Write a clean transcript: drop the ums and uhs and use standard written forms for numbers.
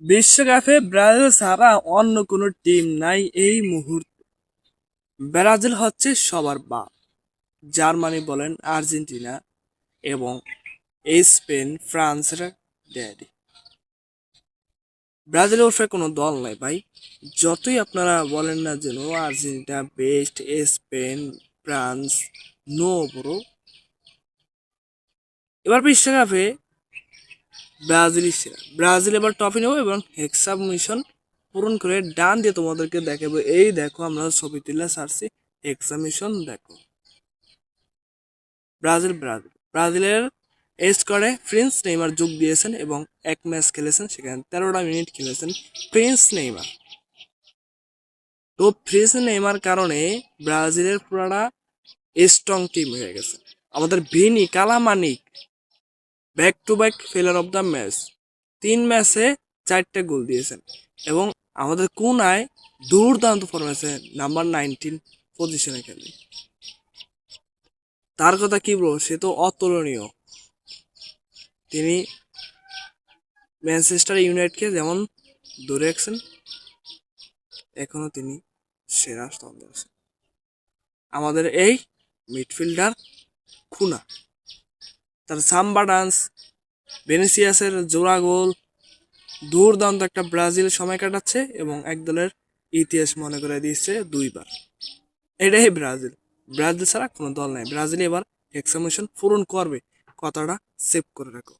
বিশ্বকাপে ব্রাজিল ছাড়া অন্য কোনো টিম নাই এই মুহূর্তে। ব্রাজিল হচ্ছে সবার বাপ। জার্মানি বলেন, আর্জেন্টিনা এবং স্পেন, ফ্রান্সের ড্যাডি। ব্রাজিলের ওরফে কোনো দল নাই ভাই। যতই আপনারা বলেন না যেন Argentina best, Spain, France, no bro. এবার বিশ্বকাপে ব্রাজিলই সেরা। ব্রাজিল এবার ট্রফি নেবো এবং হেক্সা মিশন পূরণ করে ডান দিয়ে তোমাদেরকে দেখাবো। এই দেখো, আমরা ছবি তুলে ছাড়ছি। হেক্সা মিশন দেখো। ব্রাজিলের স্কোয়াডে প্রিন্স নেইমার যোগ দিয়েছেন এবং এক ম্যাচ খেলেছেন, সেখানে 13টা মিনিট খেলেছেন প্রিন্স নেইমার। তো প্রিন্স নেইমার কারণে ব্রাজিলের পুরাটা স্ট্রং টিম হয়ে গেছে। আমাদের ভিনি কালামানিক back to back player of the match, 3 ম্যাচে 4টে গোল দিয়েছেন এবং আমাদের কোনায় দুর্দান্ত ফরমেশনে নাম্বার 19 পজিশনে খেলে। তার কথা কি বলবো, সে তো অতুলনীয়। তিনি ম্যানচেস্টার ইউনাইটেডকে যেমন ধরে রাখছেন, এখনো তিনি সেরা স্তম্ভে আছেন। আমাদের এই মিডফিল্ডার খুনা, তার সাম্বা ডান্স, ভেনিসিয়াসের জোড়া গোল, দুর্দান্ত একটা ব্রাজিল সময় কাটাচ্ছে এবং এক দলের ইতিহাস মনে করে দিচ্ছে 2বার। এটাই ব্রাজিল। ব্রাজিল ছাড়া কোনো দল নাই। ব্রাজিল এবার হেক্সামিশন পূরণ করবে, কথাটা সেভ করে রাখো।